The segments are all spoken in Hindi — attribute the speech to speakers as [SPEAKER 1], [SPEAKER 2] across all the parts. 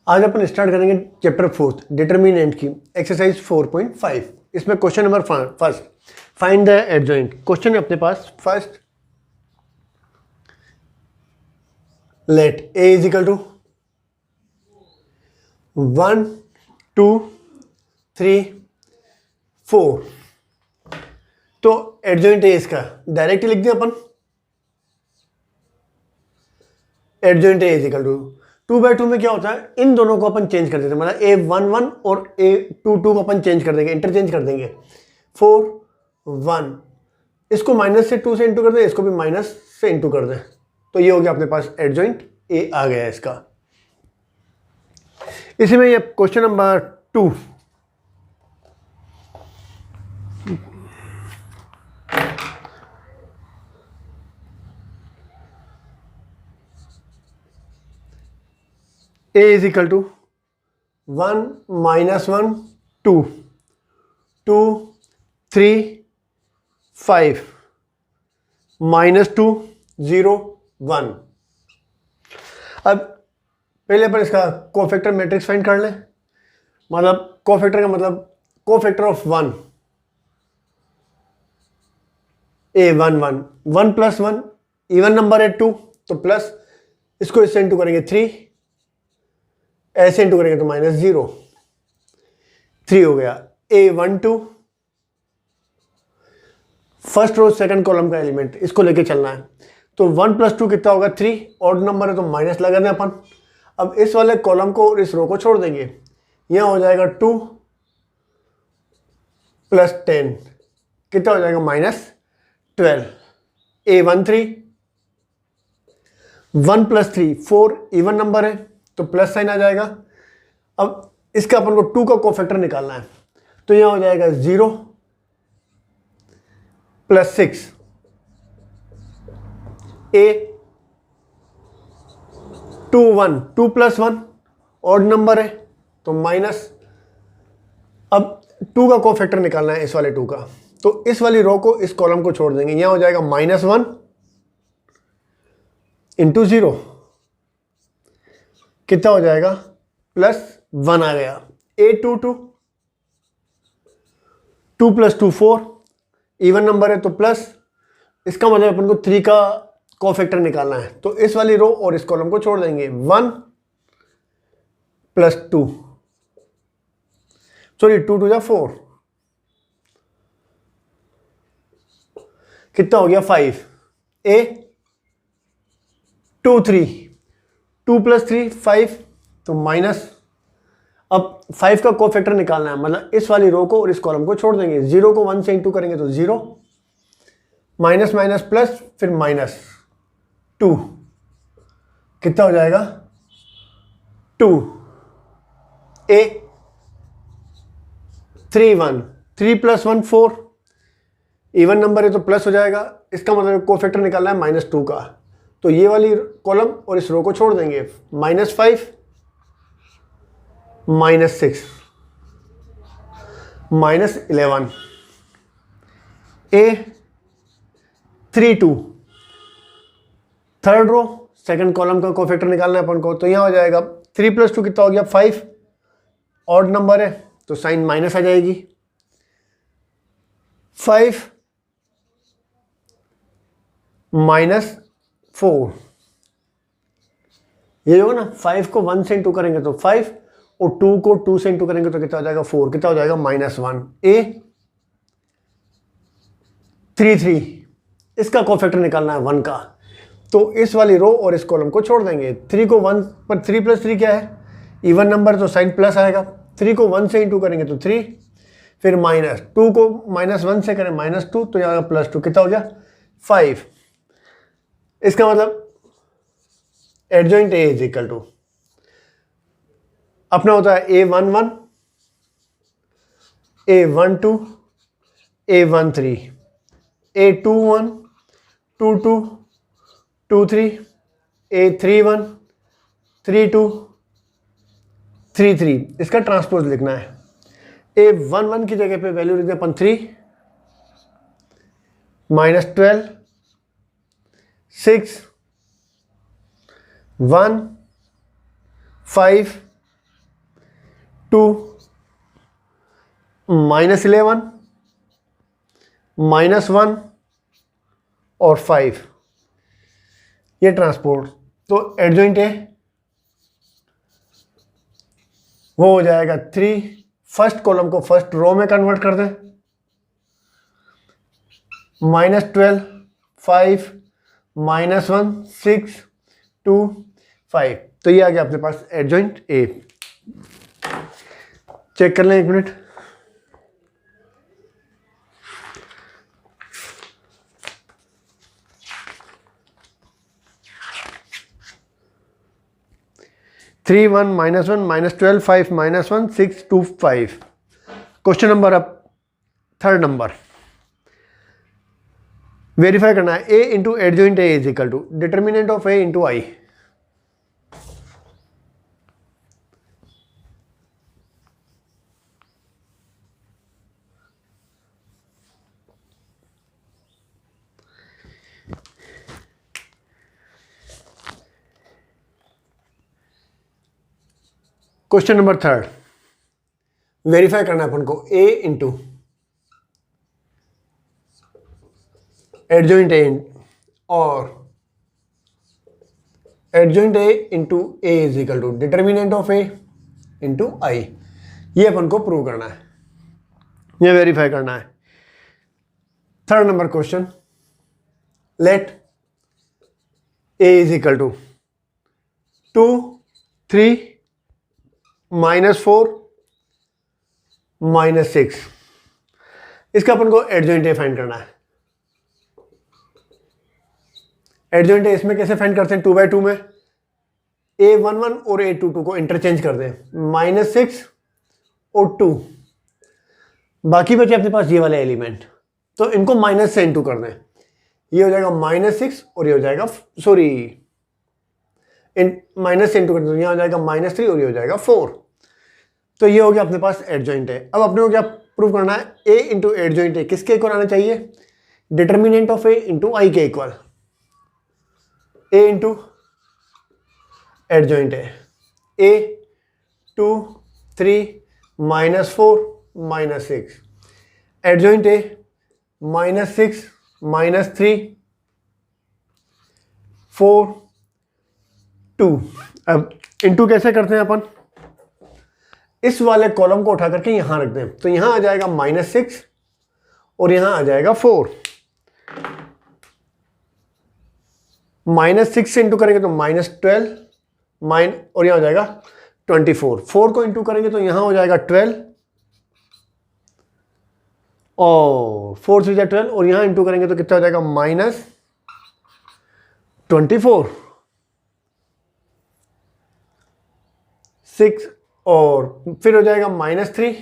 [SPEAKER 1] आज अपन स्टार्ट करेंगे चैप्टर 4 डिटर्मिनेंट की एक्सरसाइज 4.5। इसमें question number first, find the adjoint. Question है अपने पास first, let A is equal to 1 2 3 4। तो एडजॉइंट है इसका, डायरेक्ट लिख दिया अपन। Adjoint A is equal to 2/2 में क्या होता है, इन दोनों को अपन चेंज कर देते हैं, मतलब A11 और A22 को अपन चेंज कर देंगे, इंटरचेंज कर देंगे। 4 1, इसको माइनस से 2 से इंटू कर दें, इसको भी माइनस से इंटू कर दें, तो ये हो गया अपने पास एडजॉइंट ए आ गया इसका। इसी में ये question number 2, a is equal to 1 minus 1 2 2 3 5 minus 2 0 1। अब पहले अपन इसका कोफैक्टर मैट्रिक्स फाइंड कर लें। मतलब कोफैक्टर का मतलब cofactor of 1, A11 1 plus 1 even number है 2, तो प्लस, इसको इससे इंटू करेंगे 3, ऐसे इंटू करेंगे तो माइनस 0, 3 हो गया। A12 first row second column का एलिमेंट, इसको लेके चलना है। तो 1 प्लस 2 कितना होगा 3, ऑड नंबर है तो माइनस लगा दें अपन। अब इस वाले कॉलम को और इस रो को छोड़ देंगे, यहां हो जाएगा 2 प्लस 10 कितना हो जाएगा -12। A13 1 प्लस 3 4 इवन नंबर है तो प्लस साइन आ जाएगा। अब इसका अपन को 2 का कोफैक्टर निकालना है, तो यहां हो जाएगा 0 plus 6 A21 2 plus 1 odd number है तो माइनस। अब 2 का कोफैक्टर निकालना है इस वाले 2 का, तो इस वाली रो को इस कॉलम को छोड़ देंगे, यहां हो जाएगा -1 इंटू 0 कितना हो जाएगा +1 आ गया। A22 2 प्लस 2 4 इवन नंबर है तो प्लस, इसका मतलब अपन को 3 का कोफैक्टर निकालना है, तो इस वाली रो और इस कॉलम को छोड़ देंगे। 1 प्लस 2 सॉरी 2 2 जा 4 कितना हो गया 5। A23 2 प्लस 3 5 तो माइनस। अब 5 का कोफैक्टर निकालना है, मतलब इस वाली रो को और इस कॉलम को छोड़ देंगे। 0 को 1 से इंटू करेंगे तो 0, माइनस माइनस प्लस, फिर -2 कितना हो जाएगा 2। A31 3 प्लस 1 4 इवन नंबर है तो प्लस हो जाएगा, इसका मतलब कोफैक्टर निकालना है -2 का, तो ये वाली कॉलम और इस रो को छोड़ देंगे। -5 -6 -11 A32 third row second column का कोफैक्टर निकालना है अपन को, तो यहां हो जाएगा 3 प्लस 2 कितना हो गया 5, ऑड नंबर है तो साइन माइनस आ जाएगी। 5 -4 ये होगा ना, 5 को 1 से इंटू करेंगे तो 5 और 2 को 2 से इंटू करेंगे तो कितना हो जाएगा 4, कितना हो जाएगा -1। A33 इसका कोफैक्टर निकालना है 1 का, तो इस वाली रो और इस कॉलम को छोड़ देंगे। 3 को 1 पर 3 प्लस 3 क्या है इवन नंबर, तो साइन प्लस आएगा। 3 को 1 से इंटू करेंगे तो 3, फिर -2 को -1 से करें -2 तो यहाँ +2 कितना हो गया 5। इसका मतलब adjoint A is equal to अपना होता है A11 A12 A13 A21 22 23 A31 32 33। इसका ट्रांसपोज लिखना है। A11 की जगह पे वैल्यू लिखते हैं अपन 3 -12 6 1 5 2 -11 -1 और 5, ये ट्रांसपोर्ट। तो एडजॉइंट है वो हो जाएगा 3, फर्स्ट कॉलम को फर्स्ट रो में कन्वर्ट कर दें, -12 5 -1 6 2 5। तो ये आ गया अपने पास एडजॉइंट ए। चेक कर लें एक मिनट। थ्री 1 -1 -12 5 -1 6 2 5। क्वेश्चन नंबर अब थर्ड नंबर वेरीफाई करना है। A into adjoint A is equal to determinant of A into I. Question number third verify करना है अपन को। ए इंटू एडजॉइंट ए और adjoint A into A is equal to determinant of A into I. ये अपन को प्रूव करना है, ये वेरीफाई करना है। Third number question, let A is equal to 2 3 -4 -6। इसका अपन को एडजॉइंट ए फाइंड करना है। एडजॉइंट ए इसमें कैसे फाइंड करते हैं? 2/2 में A11 और A22 को इंटरचेंज कर दें, -6 और 2, बाकी बचे अपने पास ये वाले एलिमेंट, तो इनको माइनस से इंटू कर दें। ये हो जाएगा -6 और ये हो जाएगा सॉरी माइनस से इंटू कर दें, यहाँ हो जाएगा -3 और ये हो जाएगा 4। तो ये हो गया अपने पास एडजॉइंट है। अब अपने को क्या प्रूव करना है? ए इंटू एडजॉइंट है किसके इक्वल आना चाहिए? डिटर्मिनेंट ऑफ ए इंटू आई के इक्वल। ए इंटू एडजॉइंट है ए 2 3 -4 -6, एडजॉइंट है -6 -3 4 2। अब इंटू कैसे करते हैं अपन? इस वाले कॉलम को उठा करके यहां रख दें, तो यहां आ जाएगा -6 और यहां आ जाएगा 4। -6 से इंटू करेंगे तो -12 और यहां हो जाएगा 24। 4 को इंटू करेंगे तो यहां हो जाएगा 12 और 4 से 12 और यहां इंटू करेंगे तो कितना हो जाएगा -24 6 और फिर हो जाएगा -3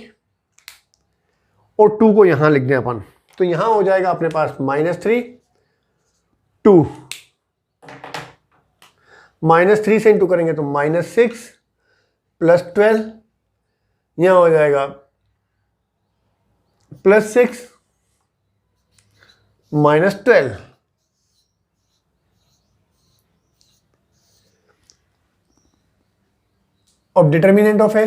[SPEAKER 1] और 2 को यहां लिख दें अपन, तो यहां हो जाएगा अपने पास -3 2 -3 से इंटू करेंगे तो -6 प्लस 12, यहां हो जाएगा +6 -12। अब डिटर्मिनेंट ऑफ है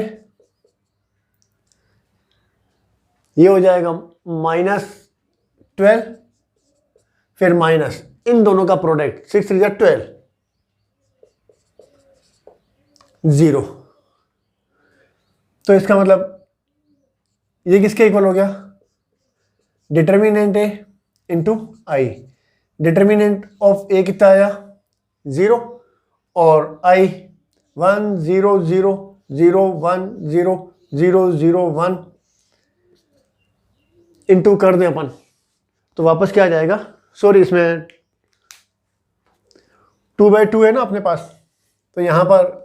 [SPEAKER 1] ये हो जाएगा -12 फिर माइनस इन दोनों का प्रोडक्ट 6 3 12 0। तो इसका मतलब ये किसके इक्वल हो गया? Determinant A into I. Determinant of A कितना आया? 0 और आई 1 0 0 0 1 0 0 0 1 इंटू कर दें अपन तो वापस क्या आ जाएगा? सॉरी इसमें 2/2 है ना अपने पास, तो यहां पर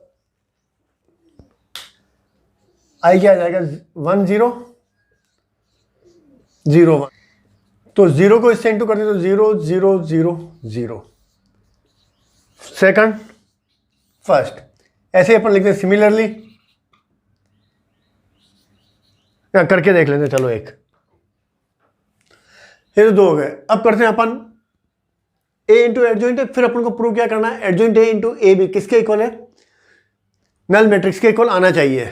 [SPEAKER 1] आई क्या आ जाएगा? 1 0 0 1। तो 0 को इससे इंटू कर दें तो 0 0 0 0 सेकंड फर्स्ट, ऐसे अपन लिखते हैं। सिमिलरली करके देख लेते, चलो एक, ये तो 2 हो गए। अब करते हैं अपन ए इंटू एडजॉइंट, फिर अपन को प्रूव क्या करना है? एडजॉइंट ए इंटू ए भी किसके इक्वल है? नल मैट्रिक्स के इक्वल आना चाहिए।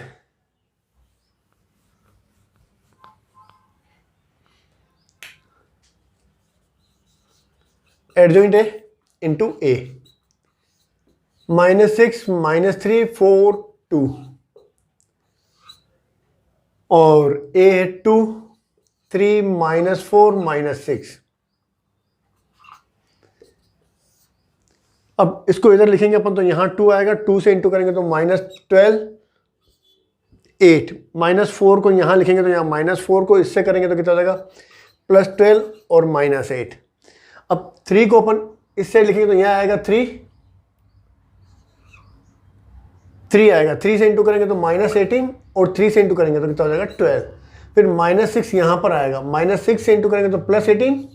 [SPEAKER 1] एडजॉइंट ए इंटू ए, -6 -3 4 2, और ए है 2 3 -4 -6। अब इसको इधर लिखेंगे अपन तो यहाँ 2 आएगा, 2 से इंटू करेंगे तो -12 8, -4 को यहाँ लिखेंगे तो यहाँ -4 को इससे करेंगे तो कितना हो जाएगा +12 और -8। अब 3 को अपन इससे लिखेंगे तो यहाँ आएगा 3 आएगा, 3 से इंटू करेंगे तो -18 और 3 से इंटू करेंगे तो कितना हो जाएगा 12। फिर -6 यहाँ पर आएगा, -6 से इंटू करेंगे तो +18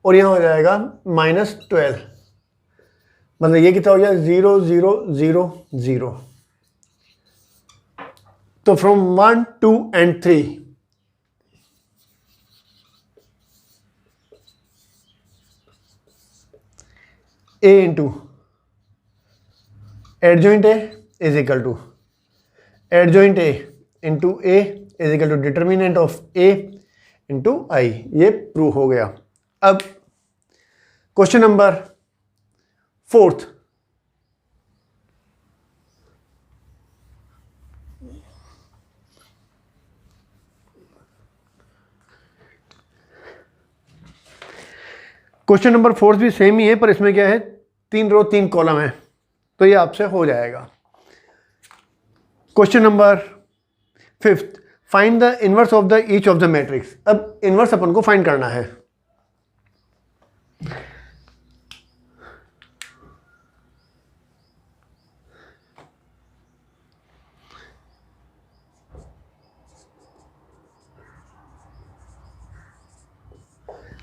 [SPEAKER 1] और यहाँ हो जाएगा -12, मतलब ये कितना हो गया 0 0 0 0। तो from 1 2 and 3 a into adjoint A is equal to adjoint A into A is equal to determinant of A into I. ये प्रूव हो गया। अब question number 4th, question number 4th भी सेम ही है, पर इसमें क्या है 3 रो 3 कॉलम है, तो ये आपसे हो जाएगा। Question number 5th, find the inverse of the each of the matrix. अब इनवर्स अपन को फाइंड करना है।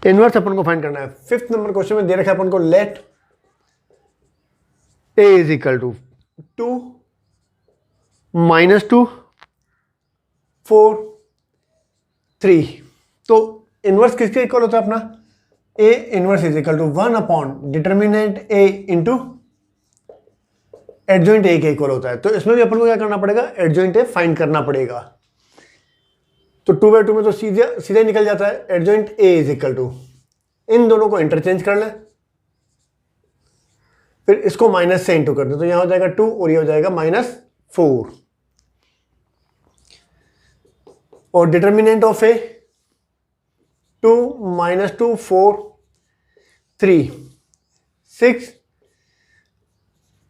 [SPEAKER 1] इनवर्स अपन को फाइंड करना है। 5th नंबर क्वेश्चन में दे रखा है अपन को let A is equal to 2 -2 4 3। तो इनवर्स किसके इक्वल होता है अपना, A inverse is equal to 1 upon determinant A into adjoint A के इक्वल होता है। तो इसमें भी अपन को क्या करना पड़ेगा, एडजॉइंट ए फाइंड करना पड़ेगा। तो 2/2 में तो सीधे निकल जाता है, adjoint A is equal to, इन दोनों को इंटरचेंज कर लें, फिर इसको माइनस से इंटू कर दें तो यहां हो जाएगा 2 और ये हो जाएगा -4, और डिटर्मिनेंट ऑफ ए 2 -2 4 3 6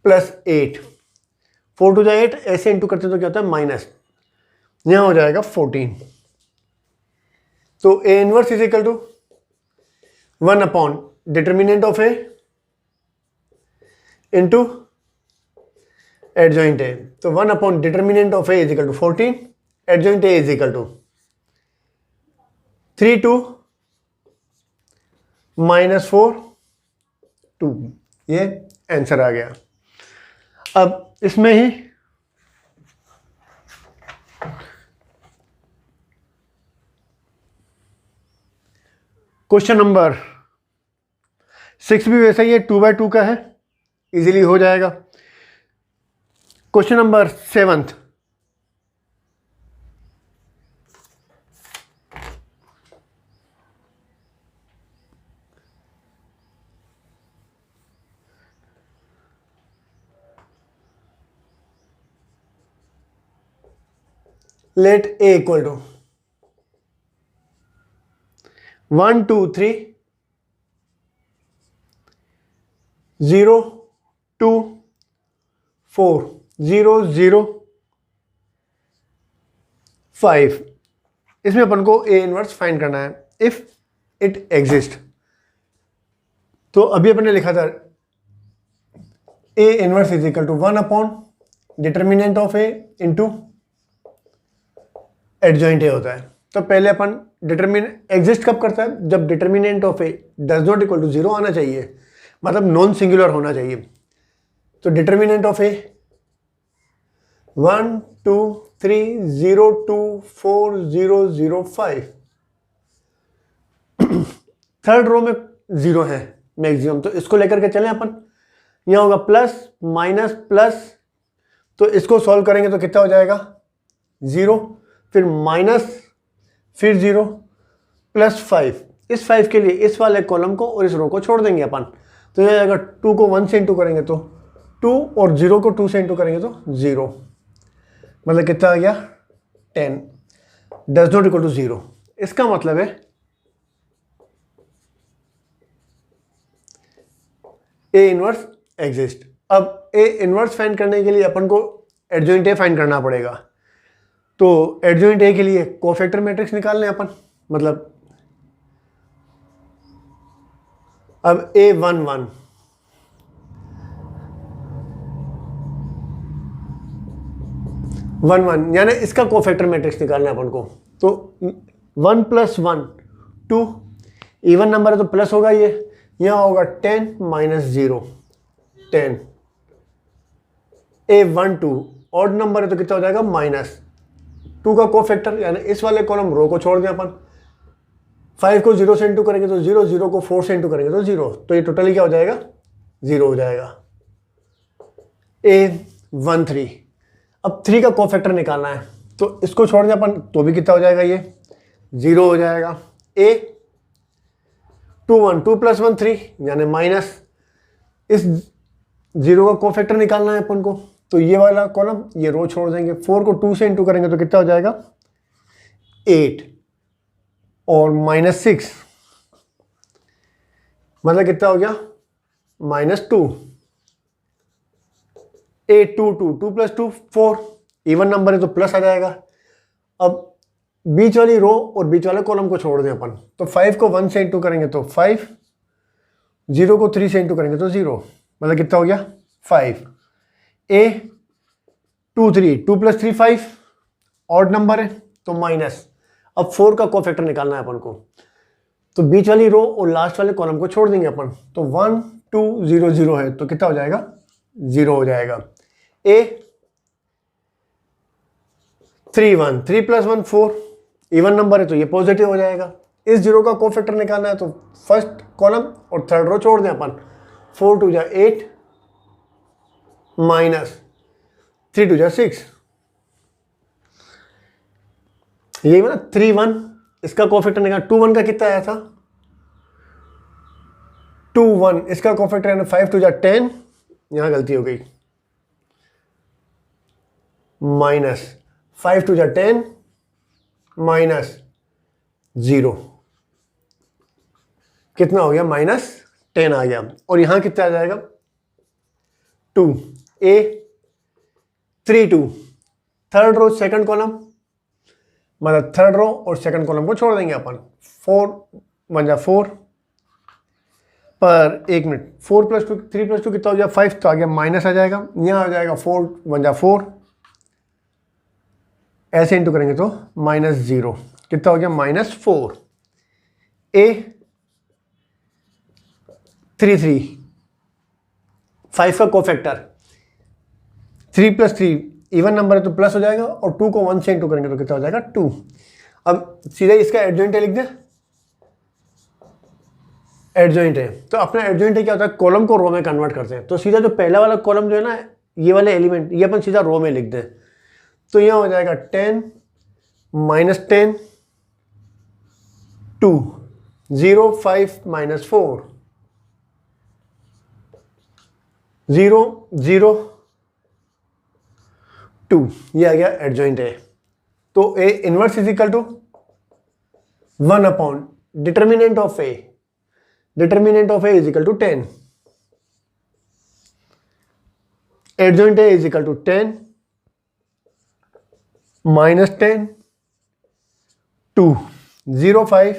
[SPEAKER 1] +8, 4 2 8, ऐसे इंटू करते तो क्या होता है माइनस, यहां हो जाएगा 14। तो A inverse is equal to 1 upon determinant of A into adjoint A. तो 1 upon determinant of A is equal to 14, adjoint A is equal to 3 2 -4 2। ये आंसर आ गया। अब इसमें ही क्वेश्चन नंबर 6 भी वैसा ही है, 2/2 का है, इजीली हो जाएगा। Question number 7th, let a equal to 1 2 3 0 2 4 0 0 5। इसमें अपन को ए इनवर्स फाइंड करना है इफ इट एग्जिस्ट। तो अभी अपन ने लिखा था A inverse is equal to 1 upon determinant of A into adjoint A होता है। तो पहले अपन एग्जिस्ट कब करता है, जब determinant of A does not equal to 0 आना चाहिए, मतलब नॉन सिंगुलर होना चाहिए। तो determinant of A 1 2 3 0 2 4 0 0 5। Third row में 0 है मैक्सिमम, तो इसको लेकर के चलें अपन। यहां होगा प्लस माइनस प्लस, तो इसको सॉल्व करेंगे तो कितना हो जाएगा 0, फिर माइनस, फिर 0 +5। इस 5 के लिए इस वाले कॉलम को और इस रो को छोड़ देंगे अपन। तो ये अगर 2 को 1 से इंटू करेंगे तो 2 और 0 को 2 से इंटू करेंगे तो 0, मतलब कितना आ गया 10, डज नॉट इक्वल टू 0। इसका मतलब है ए इनवर्स एग्जिस्ट। अब ए इनवर्स फाइंड करने के लिए अपन को एडजॉइंट ए फाइंड करना पड़ेगा। तो एडजॉइंट ए के लिए कोफैक्टर मैट्रिक्स निकालने अपन, मतलब अब A11 1 यानी इसका कोफैक्टर मैट्रिक्स निकालना है अपन को। तो 1 + 1 2, इवन नंबर है तो प्लस होगा, ये यहाँ होगा 10 - 0 10। A12 ऑड नंबर है तो कितना हो जाएगा -2 का कोफैक्टर, यानी इस वाले कॉलम रो को छोड़ दें अपन। 5 को 0 से इंटू करेंगे तो 0, 0 को 4 से इंटू करेंगे तो 0, तो ये टोटली क्या हो जाएगा 0 हो जाएगा। A13 अब 3 का कोफैक्टर निकालना है, तो इसको छोड़ दें अपन तो भी कितना हो जाएगा, ये 0 हो जाएगा। A21 2 + 1 3 यानी माइनस, इस 0 का कोफैक्टर निकालना है अपन को, तो ये वाला कॉलम ये रो छोड़ देंगे। 4 को 2 से इंटू करेंगे तो कितना हो जाएगा 8 और -6, मतलब कितना हो गया -2। A22 2 + 2 4, इवन नंबर है तो प्लस आ जाएगा। अब बीच वाली रो और बीच वाले कॉलम को छोड़ दें अपन, तो 5 को 1 से इंटू करेंगे तो 5, 0 को 3 से इंटू करेंगे तो 0, मतलब कितना हो गया 5। A23 2 + 3 5, ऑड नंबर है तो माइनस। अब 4 का कोफैक्टर निकालना है अपन को, तो बीच वाली रो और लास्ट वाले कॉलम को छोड़ देंगे अपन, तो 1 2 0 0 है तो कितना हो जाएगा 0 हो जाएगा। A31 3 + 1 4, इवन नंबर है तो ये पॉजिटिव हो जाएगा। इस 0 का कोफैक्टर निकालना है, तो फर्स्ट कॉलम और थर्ड रो छोड़ दें अपन। 4 2 = 8 -3 2 = 6, यही ना 3 1, इसका कोफैक्टर निकाल। 2 1 का कितना आया था 2 1, इसका कोफैक्टर है 5 2 = 10, यहां गलती हो गई, -5 2 = 10 -0, कितना हो गया -10 आ गया। और यहां कितना आ जाएगा 2। A32 third row second column, मतलब थर्ड रो और सेकंड कॉलम को छोड़ देंगे अपन। 4 1 = 4, पर 1 मिनट, 4 + 2 3 + 2 कितना हो गया 5, तो आ गया माइनस आ जाएगा। यहाँ आ जाएगा 4 1 = 4, ऐसे इंटू करेंगे तो -0, कितना हो गया -4। A33 5 का कोफैक्टर, 3 + 3 इवन नंबर है तो प्लस हो जाएगा, और 2 को 1 से इंटू करेंगे तो कितना हो जाएगा 2। अब सीधा इसका एडजॉइंट लिख दें, एडजॉइंट है तो अपना एडजॉइंट क्या होता है, कॉलम को रो में कन्वर्ट करते हैं। तो सीधा जो पहला वाला कॉलम जो है ना, ये वाले एलिमेंट ये अपन सीधा रो में लिख दें, तो यहाँ हो जाएगा 10 -10 2 0 5 -4 0 0 2, ये आ गया एडजॉइंट है। तो A inverse = 1 upon determinant of A, determinant of A = 10, adjoint A = 10 -10 2 0 5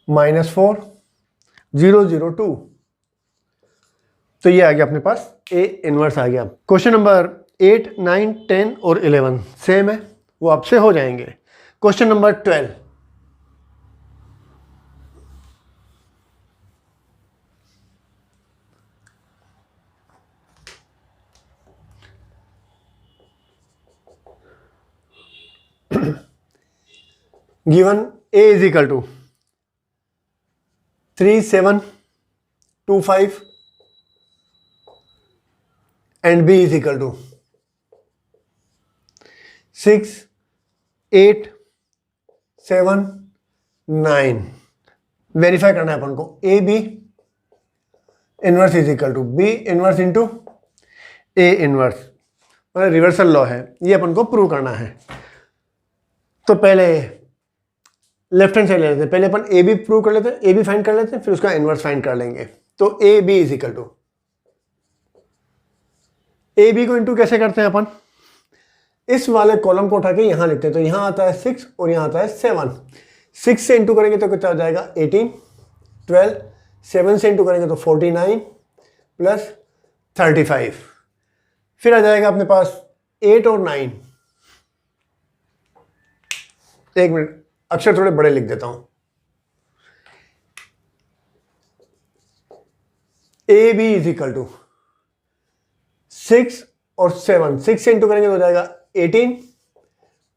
[SPEAKER 1] -4 0 0 2, तो ये आ गया अपने पास A इनवर्स आ गया। क्वेश्चन नंबर 8 9 10 और 11 सेम है, वो आपसे हो जाएंगे। Question number 12, given A = 3 7 2 5 and B = 6 8 7 9। Verify करना है अपन को, A B inverse is equal to B inverse into A inverse, मतलब रिवर्सल लॉ है, ये अपन को प्रूव करना है। तो पहले लेफ्ट हैंड साइड ले लेते हैं, पहले अपन ए बी प्रूव कर लेते हैं, ए बी फाइंड कर लेते हैं, फिर उसका इनवर्स फाइंड कर लेंगे। तो A B is equal to, A B को इंटू कैसे करते हैं अपन, इस वाले कॉलम को उठा के यहां लिखते हैं। तो यहां आता है 6 और यहां आता है 7। 6 से इंटू करेंगे तो कितना हो जाएगा 18, 12, 7 से इंटू करेंगे तो 49 प्लस 35, फिर आ जाएगा अपने पास 8 और 9। एक मिनट, अक्षर थोड़े बड़े लिख देता हूं। A B is equal to 6 और 7, 6 से इंटू करेंगे तो हो जाएगा 18,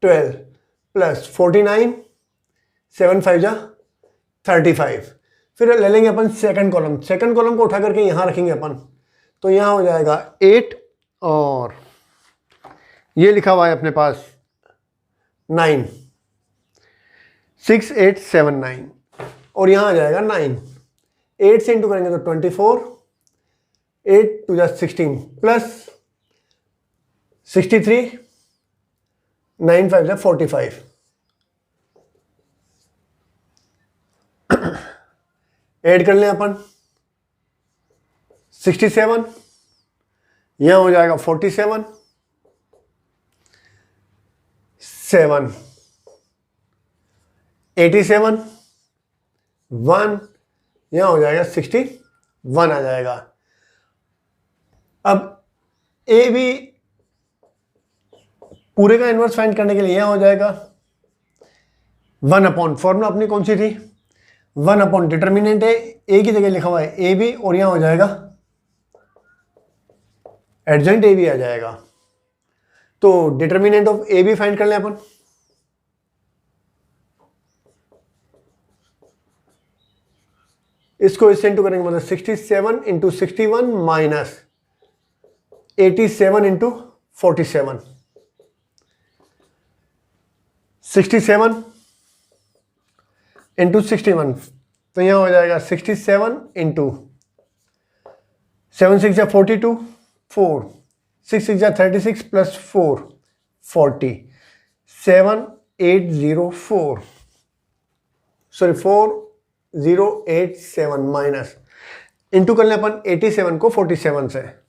[SPEAKER 1] 12 प्लस 49, 7 5 जा 35। फिर ले लेंगे अपन सेकंड कॉलम, सेकंड कॉलम को उठा करके यहां रखेंगे अपन, तो यहां हो जाएगा 8 और ये लिखा हुआ है अपने पास 9, 6 8 7 9 और यहां आ जाएगा 9। 8 से इंटू करेंगे तो 24, 8 2 जा 16 प्लस 63, 9 5 जा 45। ऐड कर लें अपन 67, यहां हो जाएगा 47, 7 87, 1 यहां हो जाएगा 61 आ जाएगा। अब ए बी पूरे का इनवर्स फाइंड करने के लिए यहां हो जाएगा 1 अपॉन, फॉर्मूला अपनी कौन सी थी, 1 अपॉन डिटर्मिनेंट है, ए की जगह लिखा हुआ है ए बी और यहां हो जाएगा एडजॉइंट ए बी आ जाएगा। तो determinant of A B find कर लें अपन। इसको इससे इंटू करेंगे मतलब 67 इंटू 61 माइनस 87 इंटू 47, 67 इंटू 61, तो यहां हो जाएगा 67 into 7 6 42, 4 6 6 36 plus 4 40, 7804 sorry 4087 minus into कर लें अपन 87 को 47 से,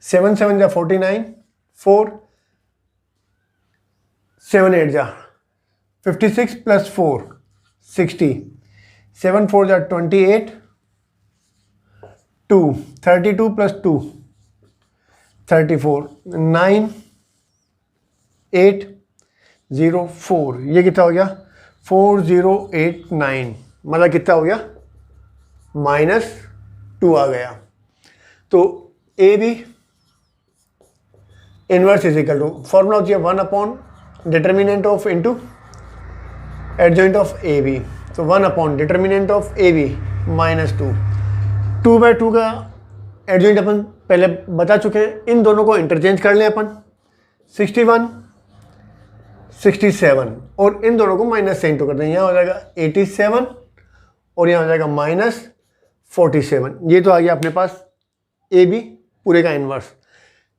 [SPEAKER 1] 7 7 जा 49, 4 7 8 जा 56 प्लस 4 60, 7 4 जा 28, 2 32 प्लस 2 34, 9 8 0 4, ये कितना हो गया 4089, मतलब कितना हो गया -2 आ गया। तो A B inverse is equal to, formula होती है 1 upon determinant of into adjoint of A B, तो 1 upon determinant of A B -2, 2/2 का एडजॉइंट अपन पहले बता चुके हैं, इन दोनों को इंटरचेंज कर लें अपन 61 67 और इन दोनों को माइनस से इंटू कर दें, यहाँ हो जाएगा 87 और यहाँ हो जाएगा -47। ये तो आ गया अपने पास ए बी पूरे का इनवर्स।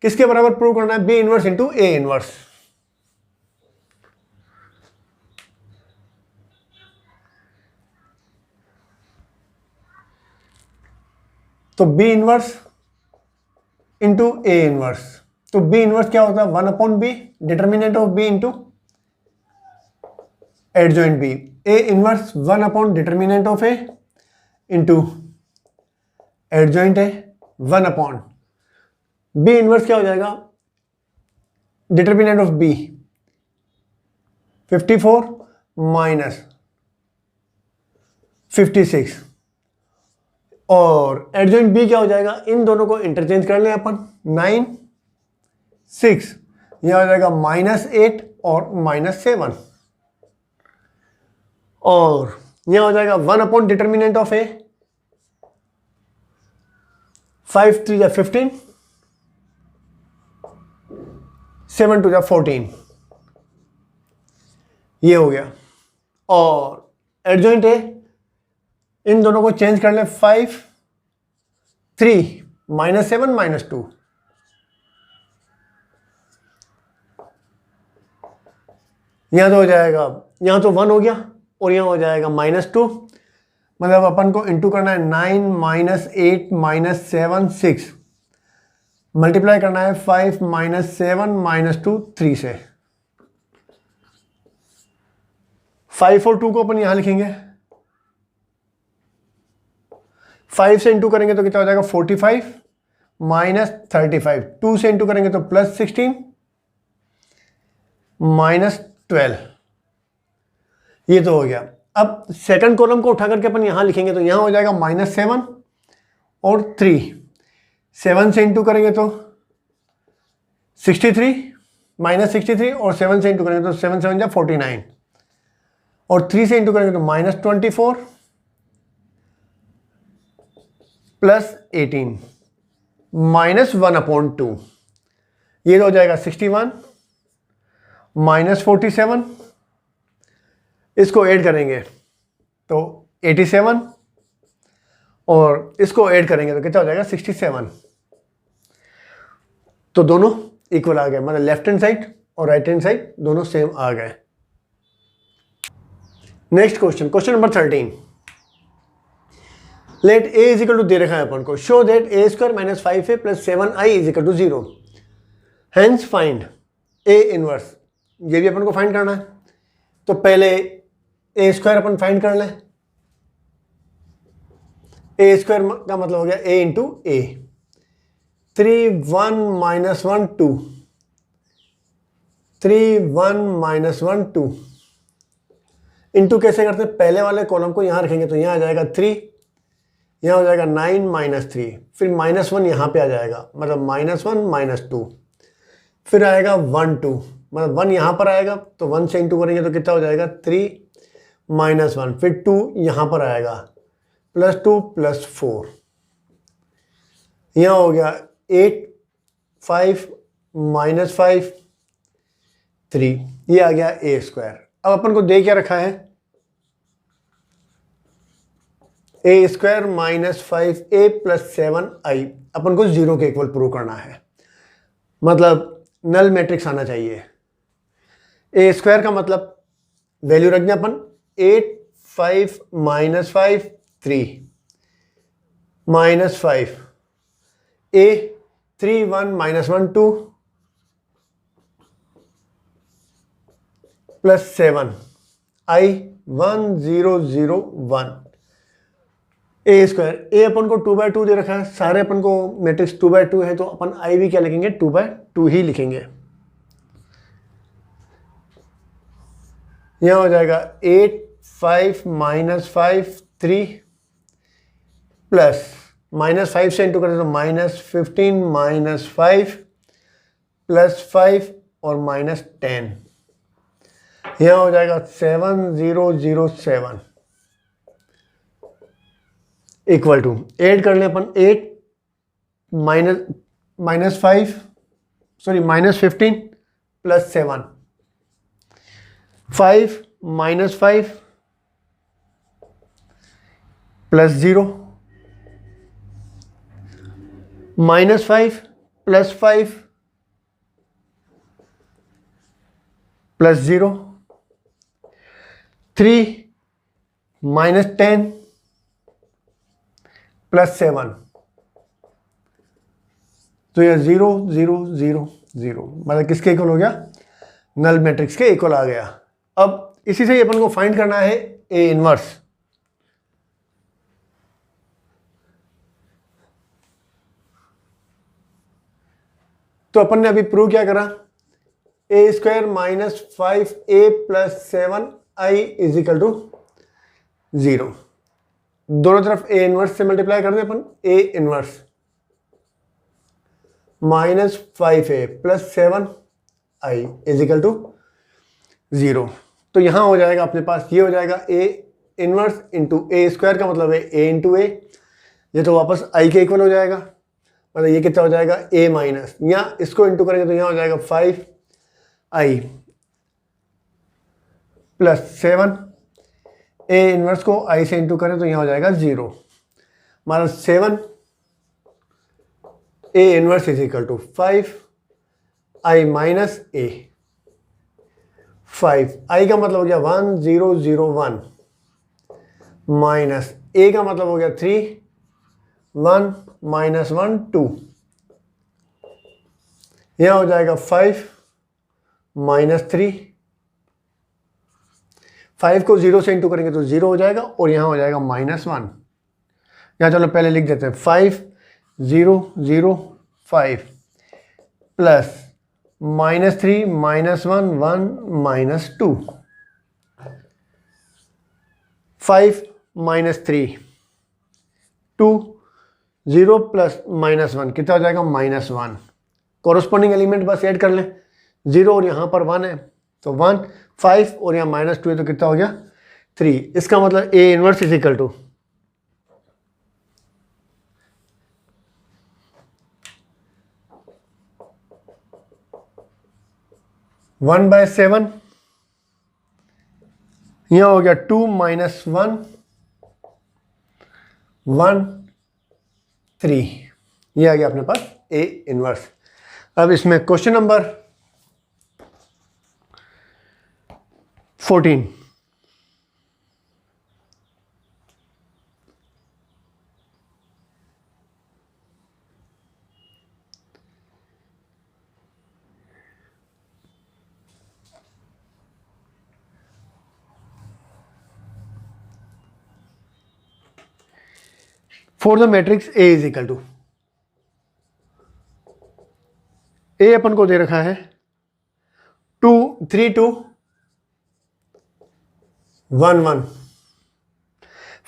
[SPEAKER 1] किसके बराबर प्रूव करना है, B inverse into A inverse. तो B inverse into A inverse, तो बी इनवर्स क्या होता है 1 upon B determinant of B into adjoint B, A inverse 1 upon determinant of A into adjoint A 1 upon B inverse क्या हो जाएगा डिटर्मिनेंट ऑफ बी 54 माइनस 56 और एडजॉइंट बी क्या हो जाएगा, इन दोनों को इंटरचेंज कर लें अपन 9 6, यह हो जाएगा -8 और -7 और यह हो जाएगा 1 अपॉन डिटर्मिनेंट ऑफ ए 5 3 15, 7 2 14, ये हो गया। और एडजॉइंट है, इन दोनों को चेंज कर लें, 5 3 -7 -2, यहाँ तो हो जाएगा, यहाँ तो 1 हो गया और यहाँ हो जाएगा -2, मतलब अपन को इंटू करना है 9 -8 -7 6, मल्टीप्लाई करना है 5 -7 -2 3 से। 5 और 2 को अपन यहां लिखेंगे, 5 से इंटू करेंगे तो कितना हो जाएगा 45 -35, 2 से इंटू करेंगे तो +16 -12, ये तो हो गया। अब सेकंड कॉलम को उठा करके अपन यहां लिखेंगे तो यहां हो जाएगा -7 और 3, 7 से इंटू करेंगे तो 63 -63 और 7 से इंटू करेंगे तो 7 7 जा 49 और 3 से इंटू करेंगे तो -24 +18 -1/2, ये तो हो जाएगा 61 -47, इसको ऐड करेंगे तो 87 और इसको ऐड करेंगे तो कितना हो जाएगा 67। तो दोनों इक्वल आ गए, मतलब लेफ्ट हैंड साइड और राइट हैंड साइड दोनों सेम आ गए। Next question, question number 13, let a is equal to दे रखा है अपन को, show that a square -5a + 7i is equal to 0, hence find a inverse. ये भी अपन को फाइंड करना है, तो पहले a स्क्वायर अपन फाइंड कर लें। a स्क्वायर का मतलब हो गया a इंटू a, 3 1 -1 2, 3 1 -1 2, इंटू कैसे करते हैं, पहले वाले कॉलम को यहां रखेंगे तो यहां आ जाएगा 3, यहां हो जाएगा 9 -3, फिर -1 यहां पे आ जाएगा, मतलब -1 -2, फिर आएगा 1 2, मतलब 1 यहां पर आएगा तो 1 से इंटू करेंगे तो कितना हो जाएगा 3 -1, फिर 2 यहां पर आएगा +2 +4, यहां हो गया 8 5 -5 3, ये आ गया a स्क्वायर। अब अपन को दे क्या रखा है, a स्क्वायर -5a + 7i, अपन को 0 के इक्वल प्रूव करना है, मतलब नल मैट्रिक्स आना चाहिए। a स्क्वायर का मतलब वैल्यू रख दिया अपन, 8 5 -5 3 -5, a 3 1 -1 2 +7 i 1 0 0 1, a square, a अपन को 2/2 दे रखा है, सारे अपन को मैट्रिक्स 2/2 है तो अपन i भी क्या लिखेंगे 2/2 ही लिखेंगे। यहां हो जाएगा 8 5 -5 3 प्लस -5 से इंटू करें तो -15 -5 +5 और -10, यहां हो जाएगा 7 0 0 7 इक्वल टू, ऐड कर लें अपन 8 -5 सॉरी -15 +7, 5 -5 +0, -5 +5 +0, 3 -10 +7, तो यह 0 0 0 0, मतलब किसके इक्वल हो गया, नल मैट्रिक्स के इक्वल आ गया। अब इसी से अपन को फाइंड करना है a इनवर्स। तो अपन ने अभी प्रूव क्या करा, a square -5a + 7i is equal to 0, दोनों तरफ a इनवर्स से मल्टीप्लाई कर दे अपन, a inverse -5a + 7i is equal to 0, तो यहां हो जाएगा अपने पास, ये हो जाएगा a inverse into a square का मतलब है a इंटू a, ये तो वापस i के इक्वल हो जाएगा, मतलब ये कितना हो जाएगा a माइनस, यहाँ इसको इंटू करेंगे तो यहाँ हो जाएगा 5i प्लस 7, ए इनवर्स को आई से इंटू करें तो यहाँ हो जाएगा 0, हमारा 7 A inverse is equal to 5 I minus A. 5 I का मतलब हो गया 1 0 0 1 माइनस ए का मतलब हो गया 3 1 माइनस 1 2, यह हो जाएगा 5 माइनस 3, 5 को 0 से इंटू करेंगे तो 0 हो जाएगा और यहाँ हो जाएगा -1। यहाँ चलो पहले लिख देते हैं 5 0 0 5 प्लस -3 -1 1 -2, 5 -3 2 0 प्लस -1 कितना हो जाएगा -1। कॉरस्पॉन्डिंग एलिमेंट बस ऐड कर लें, 0 और यहाँ पर 1 है तो 1, 5 और यहाँ -2 है तो कितना हो गया 3। इसका मतलब A inverse is equal to 1/7, यहाँ हो गया 2 - 1 1 3, ये आ गया अपने पास ए इनवर्स। अब इसमें question number 14, for the matrix A is equal to, A अपन को दे रखा है 2 3 2 1 1,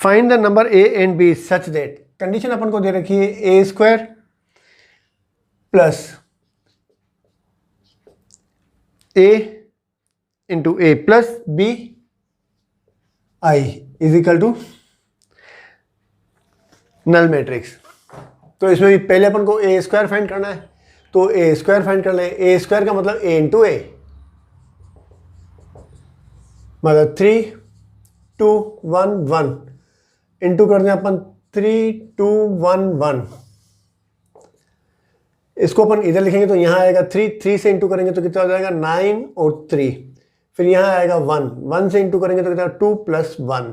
[SPEAKER 1] find the number A and B such that, condition अपन को दे रखी है A square plus A into A plus B I is equal to null matrix. तो इसमें भी पहले अपन को ए स्क्वायर फाइंड करना है, तो ए स्क्वायर फाइंड कर लें। ए स्क्वायर का मतलब ए इंटू ए, मतलब 3 2 1 1 इंटू कर दें अपन 3 2 1 1, इसको अपन इधर लिखेंगे तो यहाँ आएगा 3, 3 से इंटू करेंगे तो कितना हो जाएगा 9 और 3, फिर यहाँ आएगा 1, 1 से इंटू करेंगे तो कितना 2 + 1,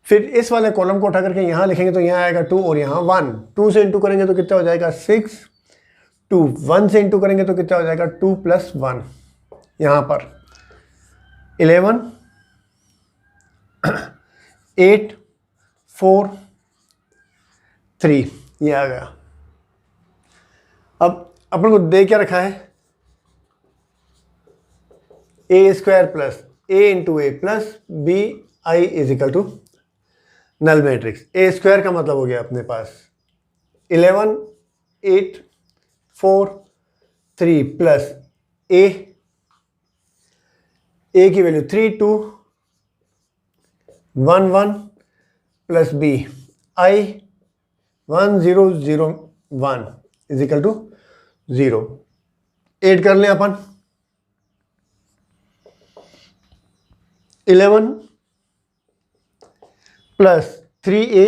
[SPEAKER 1] फिर इस वाले कॉलम को उठा करके यहाँ लिखेंगे तो यहाँ आएगा 2 और यहाँ 1, 2 से इंटू करेंगे तो कितना हो जाएगा 6, 2 1 से इंटू करेंगे तो कितना हो जाएगा 2 + 1, यहाँ पर 11 8 4 3, ये आ गया। अब अपन को दे क्या रखा है A square plus A into A plus B I is equal to null matrix. A square का मतलब हो गया अपने पास 11 8 4 3 प्लस ए की value 3 2 1 1 plus B I 1 0 0 1 is equal to 0। Add कर लें अपन 11 प्लस 3a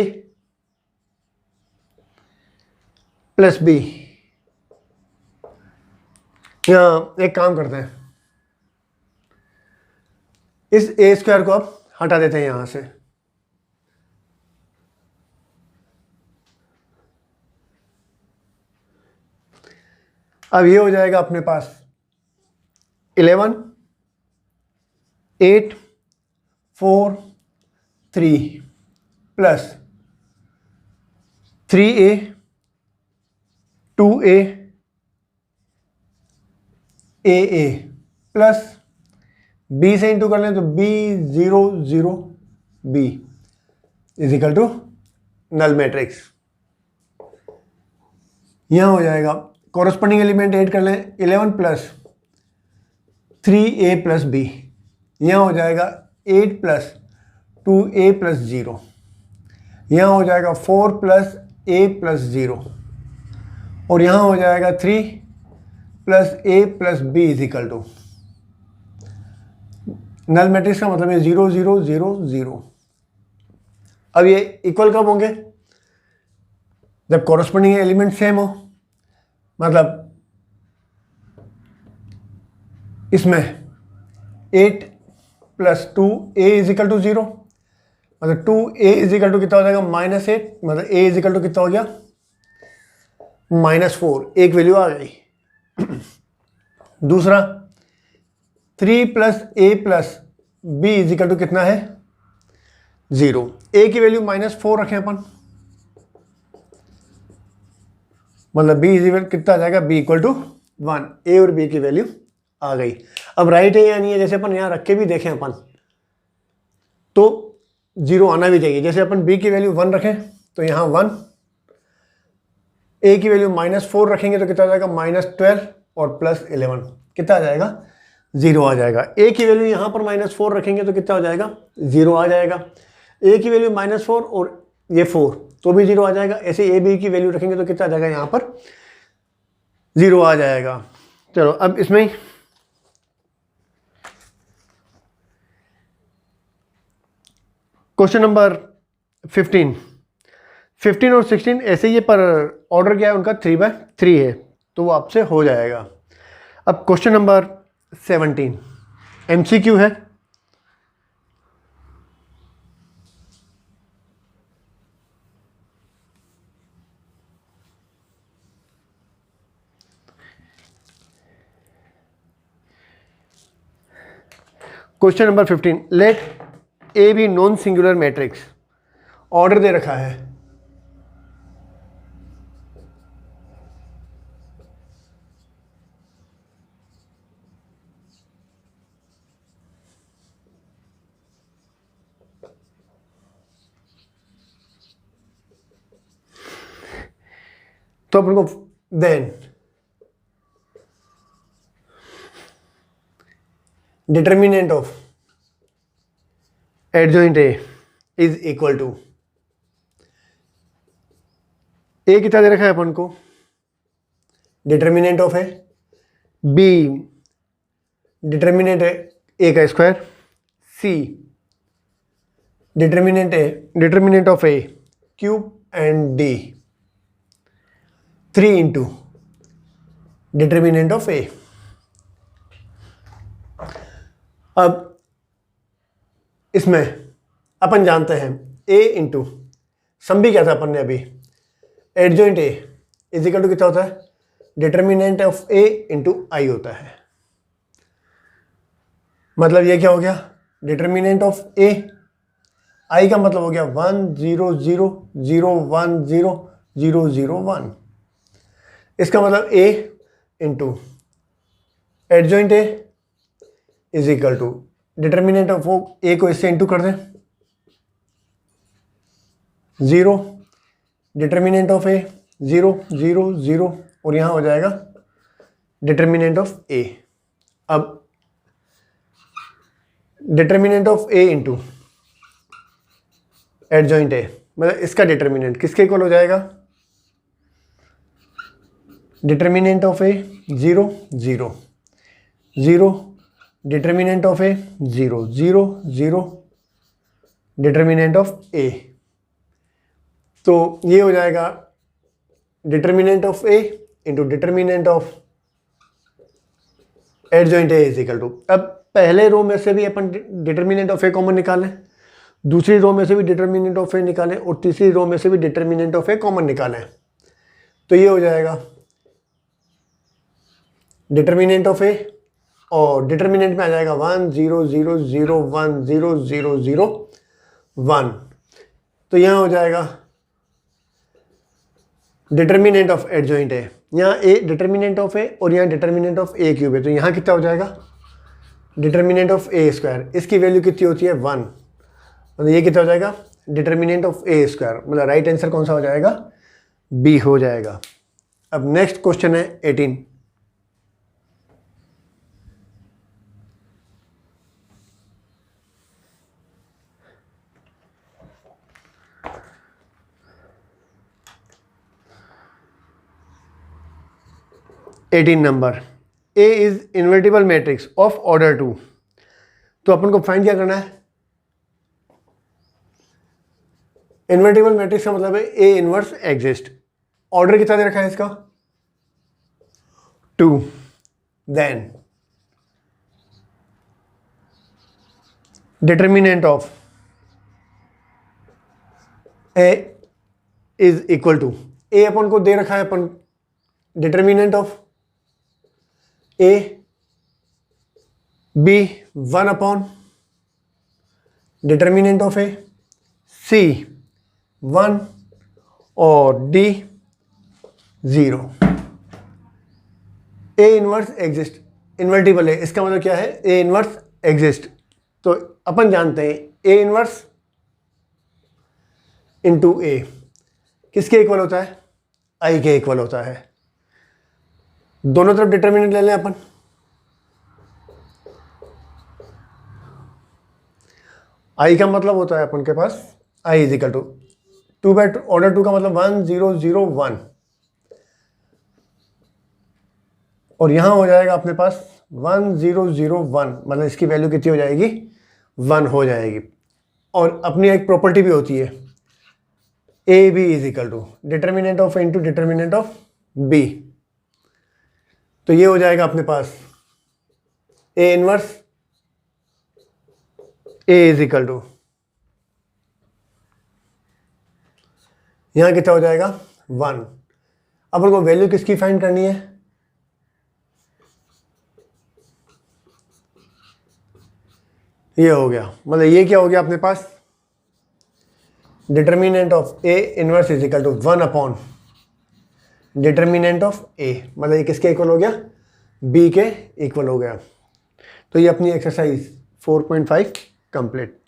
[SPEAKER 1] प्लस बी। यहाँ एक काम करते हैं, इस ए स्क्वायर को अब हटा देते हैं यहां से, अब ये हो जाएगा अपने पास 11 8 4 3 plus 3a 2a a plus b से इंटू कर लें तो b 0 0 b is equal to null matrix. यहां हो जाएगा कॉरस्पॉन्डिंग एलिमेंट ऐड कर लें 11 प्लस 3a प्लस b, यहाँ हो जाएगा 8 प्लस 2a प्लस 0, यहाँ हो जाएगा 4 प्लस a प्लस 0 और यहाँ हो जाएगा 3 plus a plus b is equal to null matrix का मतलब है 0 0 0 0। अब ये इक्वल कब होंगे? जब कॉरस्पॉन्डिंग एलिमेंट सेम हो, मतलब इसमें 8 + 2a = 0, मतलब 2a = कितना हो जाएगा? -8, मतलब a = कितना हो गया? -4, एक वैल्यू आ गई। दूसरा 3 + a + b = कितना है? 0। a की वैल्यू -4 रखें अपन, मतलब b कितना आ जाएगा? b = 1। a और b की वैल्यू आ गई। अब राइट है या नहीं है, जैसे अपन यहाँ रख के भी देखें अपन, तो 0 आना भी चाहिए। जैसे अपन b की वैल्यू 1 रखें तो यहाँ 1, a की वैल्यू -4 रखेंगे तो कितना आ जाएगा? -12 और +11 कितना आ जाएगा? 0 आ जाएगा। a की वैल्यू यहाँ पर -4 रखेंगे तो कितना हो जाएगा? 0 आ जाएगा। a की वैल्यू -4 और ये 4 तो भी 0 आ जाएगा। ऐसे a b की वैल्यू रखेंगे तो कितना आ जाएगा? यहाँ पर 0 आ जाएगा। चलो अब इसमें क्वेश्चन नंबर 15 और 16 ऐसे ही, पर ऑर्डर क्या है उनका? 3/3 है, तो वो आपसे हो जाएगा। अब क्वेश्चन नंबर 17 MCQ है। Question number 15, let A B non singular matrix. Order दे रखा है, तो अपन को then determinant of adjoint A is equal to, A कितना दे रखा है अपन को? Determinant of A, B determinant है ए का square, C determinant of A cube and D 3 into determinant of A. अब इसमें अपन जानते हैं a इंटू सम भी क्या था अपन ने अभी? Adjoint A is equal to कितना होता है? Determinant of a into I होता है। मतलब ये क्या हो गया? डिटर्मिनेंट ऑफ a, आई का मतलब हो गया 1 0 0 0 1 0 0 0 1। इसका मतलब a into adjoint A is equal to determinant of A को इससे इंटू कर दें 0, डिटर्मिनेंट ऑफ ए 0 0 0 और यहाँ हो जाएगा डिटर्मिनेंट ऑफ ए। अब determinant of A into adjoint A, मतलब इसका डिटर्मिनेंट किसके इक्वल हो जाएगा? Determinant of A 0 0 0, determinant of A 0 0 0, determinant of A. तो ये हो जाएगा determinant of A into determinant of adjoint A is equal to, अब पहले रो में से भी अपन डिटर्मिनेंट ऑफ ए कॉमन निकालें, दूसरी रो में से भी डिटर्मिनेंट ऑफ ए निकालें और तीसरी रो में से भी डिटर्मिनेंट ऑफ ए कॉमन निकालें, तो ये हो जाएगा डिटर्मिनेंट ऑफ ए और डिटर्मिनेंट में आ जाएगा 1 0 0 0 1 0 0 0 1। तो यहाँ हो जाएगा डिटर्मिनेंट ऑफ एडजॉइंट ए, यहाँ ए डिटर्मिनेंट ऑफ ए और यहाँ डिटर्मिनेंट ऑफ ए क्यूब है, तो यहाँ कितना हो जाएगा? Determinant of A square. इसकी वैल्यू कितनी होती है? 1, मतलब ये कितना हो जाएगा? Determinant of A square. मतलब राइट आंसर कौन सा हो जाएगा? बी हो जाएगा। अब नेक्स्ट क्वेश्चन है 18। Number, A is invertible matrix of order 2। तो अपन को फाइंड क्या करना है, इन्वर्टिबल मैट्रिक्स का मतलब है ए इनवर्स एग्जिस्ट। ऑर्डर कितना दे रखा है इसका, 2। Then determinant of A is equal to, A अपन को दे रखा है, अपन determinant of A B 1 upon determinant of A C 1 और D 0। A inverse exist, invertible है, इसका मतलब क्या है, ए इनवर्स एग्जिस्ट। तो अपन जानते हैं ए इनवर्स इंटू ए किसके इक्वल होता है, आई के इक्वल होता है। दोनों तरफ डिटर्मिनेंट ले लें अपन, आई का मतलब होता है अपन के पास आई इज इक्वल टू 2/2, ऑर्डर 2 का मतलब 1 0 0 1, और यहां हो जाएगा अपने पास 1 0 0 1, मतलब इसकी वैल्यू कितनी हो जाएगी, 1 हो जाएगी। और अपनी एक प्रॉपर्टी भी होती है A B is equal to determinant of A into determinant of B. तो ये हो जाएगा अपने पास A inverse A is equal to, यहां कितना हो जाएगा 1। अपन को वैल्यू किसकी फाइंड करनी है, ये हो गया, मतलब ये क्या हो गया अपने पास, determinant of A inverse is equal to 1 upon determinant of A, मतलब ये किसके इक्वल हो गया, बी के इक्वल हो गया। तो ये अपनी एक्सरसाइज 4.5 कंप्लीट।